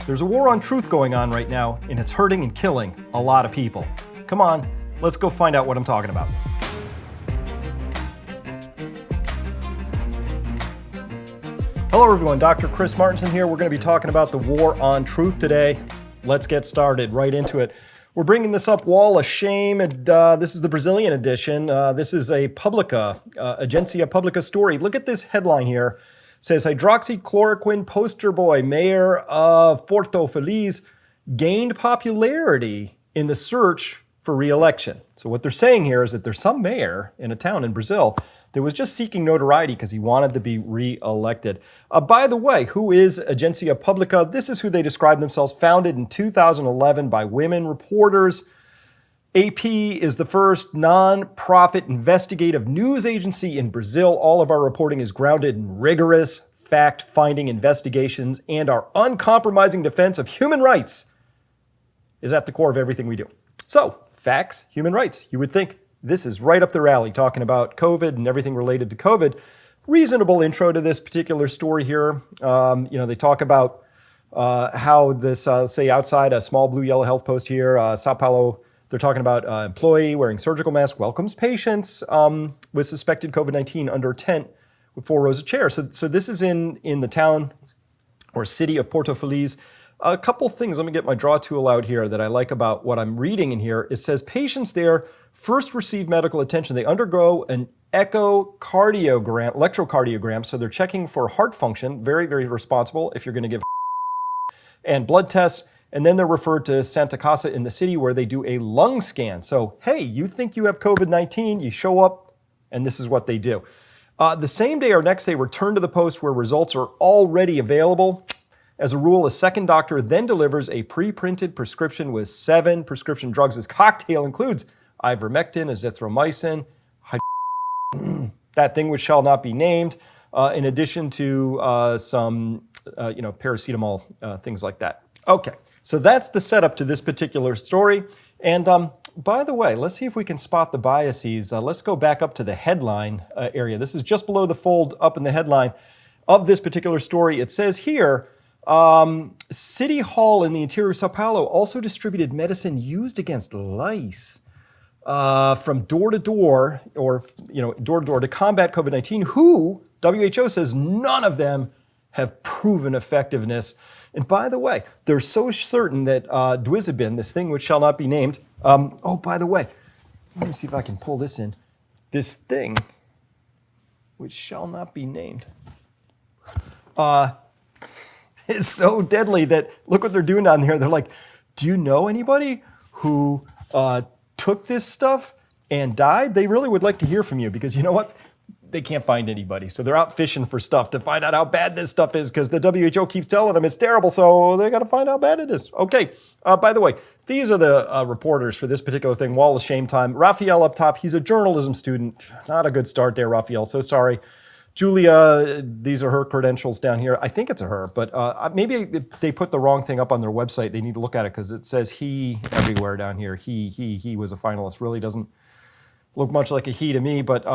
There's a war on truth going on right now, and it's hurting and killing a lot of people. Come on, let's go find out what I'm talking about. Hello everyone, Dr. Chris Martenson here. We're going to be talking about the war on truth today. Let's get started right into it. We're bringing this up, Wall of Shame, and this is the Brazilian edition. This is a Publica, Agência Publica story. Look at this headline here. It says, hydroxychloroquine poster boy, mayor of Porto Feliz, gained popularity in the search for re-election. So what they're saying here is that there's some mayor in a town in Brazil that was just seeking notoriety because he wanted to be re-elected. By the way, who is Agência Publica? This is who they describe themselves, founded in 2011 by women reporters. AP is the first non-profit investigative news agency in Brazil. All of our reporting is grounded in rigorous fact-finding investigations, and our uncompromising defense of human rights is at the core of everything we do. So, facts, human rights. You would think this is right up their alley, talking about COVID and everything related to COVID. Reasonable intro to this particular story here. They talk about how this, say outside a small blue yellow health post here, Sao Paulo, they're talking about employee wearing surgical mask welcomes patients with suspected COVID-19 under a tent with 4 rows of chairs. So this is in the town or city of Porto Feliz. A couple things, let me get my draw tool out here that I like about what I'm reading in here. It says patients there first receive medical attention. They undergo an electrocardiogram, so they're checking for heart function, very, very responsible if you're going to give and blood tests. And then they're referred to Santa Casa in the city where they do a lung scan. So, hey, you think you have COVID-19, you show up, and this is what they do. The same day or next day, return to the post where results are already available. As a rule, a second doctor then delivers a pre-printed prescription with 7 prescription drugs. This cocktail includes ivermectin, azithromycin, that thing which shall not be named, in addition to some paracetamol, things like that. Okay. So that's the setup to this particular story. And by the way, let's see if we can spot the biases. Let's go back up to the headline area. This is just below the fold up in the headline of this particular story. It says here, City Hall in the interior of Sao Paulo also distributed medicine used against lice from door to door to combat COVID-19, who WHO says none of them have proven effectiveness. And by the way, they're so certain that Duizabin, this thing which shall not be named, by the way, let me see if I can pull this in. This thing which shall not be named is so deadly that look what they're doing down here. They're like, do you know anybody who took this stuff and died? They really would like to hear from you because you know what? They can't find anybody. So they're out fishing for stuff to find out how bad this stuff is because the WHO keeps telling them it's terrible. So they got to find out how bad it is. Okay. By the way, these are the reporters for this particular thing. Wall of Shame time. Raphael up top. He's a journalism student. Not a good start there, Raphael. So sorry. Julia, these are her credentials down here. I think it's a her, but maybe they put the wrong thing up on their website. They need to look at it because it says he everywhere down here. He was a finalist. Really doesn't look much like a he to me, but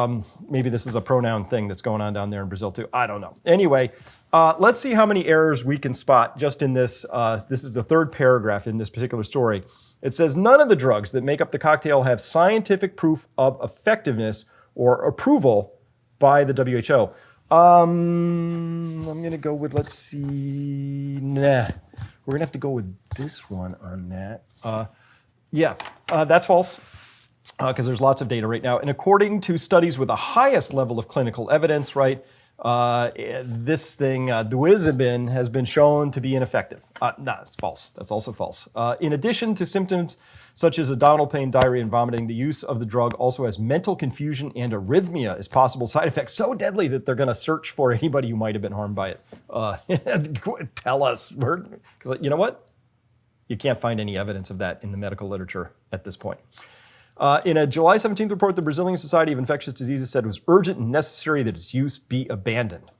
maybe this is a pronoun thing that's going on down there in Brazil too. I don't know. Anyway, let's see how many errors we can spot just in this. This is the third paragraph in this particular story. It says, none of the drugs that make up the cocktail have scientific proof of effectiveness or approval by the WHO. I'm going to go with, let's see, we're going to have to go with this one on that. That's false. Because there's lots of data right now. And according to studies with the highest level of clinical evidence, right, this thing, Duizabin, has been shown to be ineffective. No, it's false. That's also false. In addition to symptoms such as abdominal pain, diarrhea, and vomiting, the use of the drug also has mental confusion and arrhythmia as possible side effects. So deadly that they're going to search for anybody who might have been harmed by it. Tell us. Because you know what? You can't find any evidence of that in the medical literature at this point. In a July 17th report, the Brazilian Society of Infectious Diseases said it was urgent and necessary that its use be abandoned.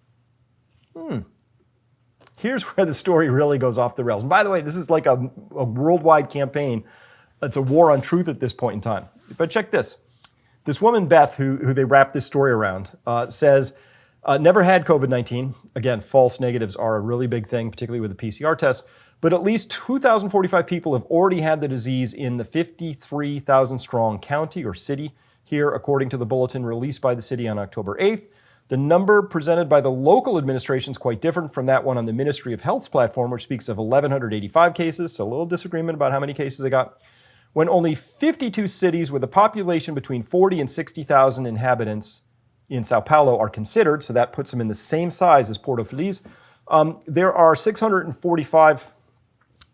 Here's where the story really goes off the rails. And by the way, this is like a worldwide campaign. It's a war on truth at this point in time. But check this. This woman, Beth, who they wrapped this story around, says, never had COVID-19. Again, false negatives are a really big thing, particularly with the PCR test. but at least 2,045 people have already had the disease in the 53,000 strong county or city here, according to the bulletin released by the city on October 8th. The number presented by the local administration is quite different from that one on the Ministry of Health's platform, which speaks of 1,185 cases, so a little disagreement about how many cases they got. When only 52 cities with a population between 40 and 60,000 inhabitants in Sao Paulo are considered, so that puts them in the same size as Porto Feliz. There are 645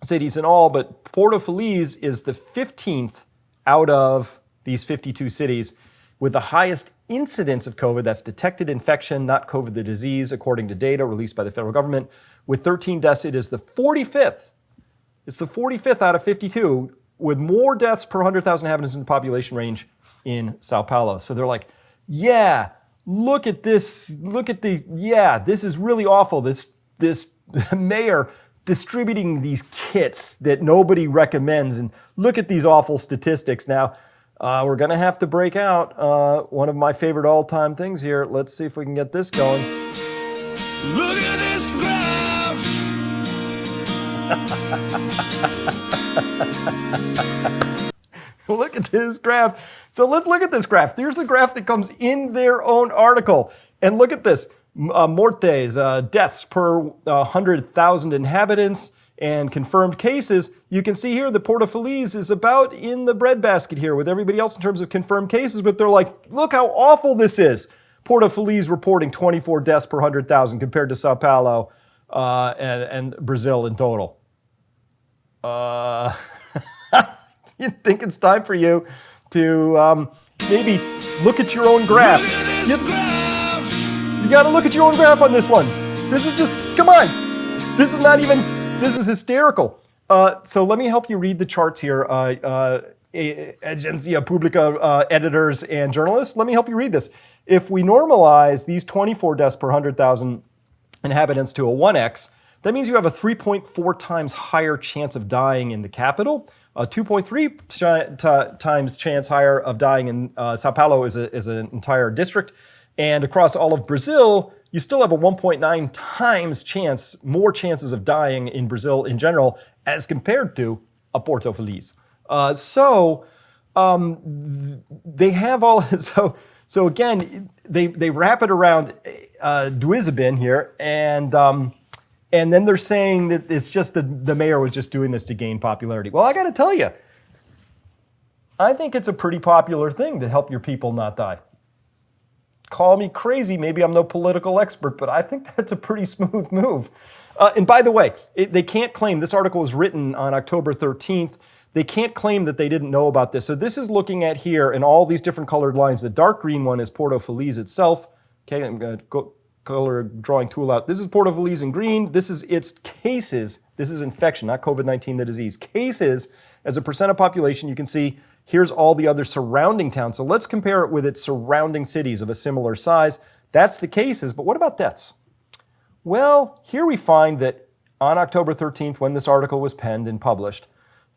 cities in all, but Porto Feliz is the 15th out of these 52 cities with the highest incidence of COVID. That's detected infection, not COVID the disease, according to data released by the federal government. With 13 deaths, it is the 45th. It's the 45th out of 52 with more deaths per 100,000 inhabitants in the population range in Sao Paulo. So they're like, yeah, look at this. This is really awful. This mayor distributing these kits that nobody recommends. And look at these awful statistics. Now, we're going to have to break out one of my favorite all-time things here. Let's see if we can get this going. Look at this graph. Look at this graph. So let's look at this graph. Here's the graph that comes in their own article. And look at this. Mortes, deaths per 100,000 inhabitants, and confirmed cases. You can see here the Porto Feliz is about in the breadbasket here with everybody else in terms of confirmed cases, but they're like, look how awful this is. Porto Feliz reporting 24 deaths per 100,000 compared to Sao Paulo and Brazil in total. You think it's time for you to maybe look at your own graphs. You got to look at your own graph on this one. This is just, come on. This is not even, this is hysterical. So let me help you read the charts here. Agencia Publica editors and journalists, let me help you read this. If we normalize these 24 deaths per 100,000 inhabitants to a 1x, that means you have a 3.4 times higher chance of dying in the capital, a 2.3 times chance higher of dying in Sao Paulo is an entire district. And across all of Brazil, you still have a 1.9 times chance, more chances of dying in Brazil in general as compared to a Porto Feliz. They have all, so again, they wrap it around Duizabin here, and then they're saying that it's just the mayor was just doing this to gain popularity. Well, I got to tell you, I think it's a pretty popular thing to help your people not die. Call me crazy, maybe I'm no political expert, but I think that's a pretty smooth move. And by the way, they can't claim, this article was written on October 13th, they can't claim that they didn't know about this. So this is looking at here in all these different colored lines. The dark green one is Porto Feliz itself. Okay, I'm going to go color drawing tool out. This is Porto Feliz in green. This is its cases. This is infection, not COVID-19, the disease. Cases as a percent of population, you can see here's all the other surrounding towns. So let's compare it with its surrounding cities of a similar size. That's the cases, but what about deaths? Well, here we find that on October 13th, when this article was penned and published,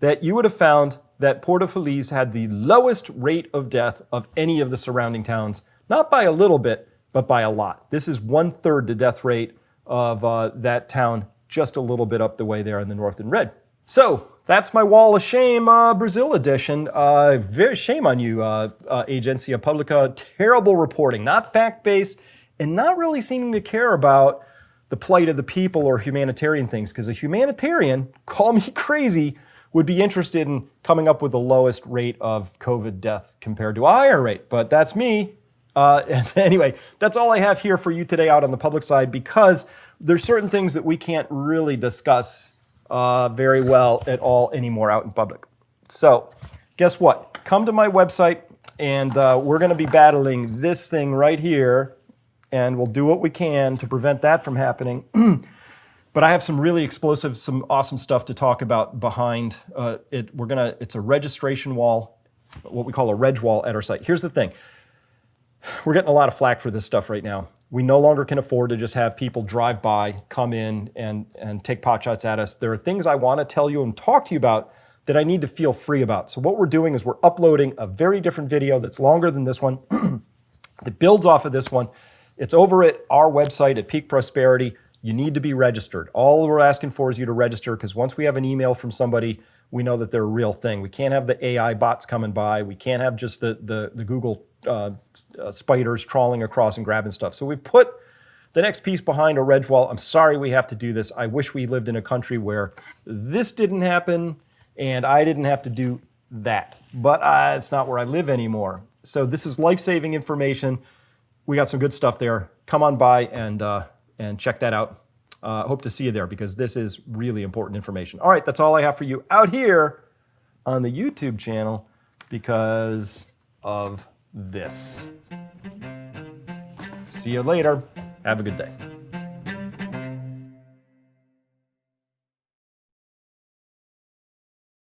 that you would have found that Porto Feliz had the lowest rate of death of any of the surrounding towns, not by a little bit, but by a lot. This is 1/3 the death rate of that town, just a little bit up the way there in the north in red. So that's my wall of shame, Brazil edition. Very shame on you, Agencia Publica. Terrible reporting, not fact-based, and not really seeming to care about the plight of the people or humanitarian things. Because a humanitarian, call me crazy, would be interested in coming up with the lowest rate of COVID death compared to a higher rate. But that's me. Anyway, that's all I have here for you today out on the public side, because there's certain things that we can't really discuss very well at all anymore out in public. So guess what? Come to my website, and we're going to be battling this thing right here, and we'll do what we can to prevent that from happening. But I have some really explosive, some awesome stuff to talk about behind it. It's a registration wall, what we call a reg wall at our site. Here's the thing. We're getting a lot of flack for this stuff right now. We no longer can afford to just have people drive by, come in, and take pot shots at us. There are things I want to tell you and talk to you about that I need to feel free about. So what we're doing is we're uploading a very different video that's longer than this one, that builds off of this one. It's over at our website at Peak Prosperity. You need to be registered. All we're asking for is you to register, because once we have an email from somebody, we know that they're a real thing. We can't have the AI bots coming by. We can't have just the Google spiders trawling across and grabbing stuff. So we put the next piece behind a reg wall. I'm sorry we have to do this. I wish we lived in a country where this didn't happen and I didn't have to do that. But it's not where I live anymore. So this is life-saving information. We got some good stuff there. Come on by and check that out. Hope to see you there, because this is really important information. All right, that's all I have for you out here on the YouTube channel because of this. See you later. Have a good day.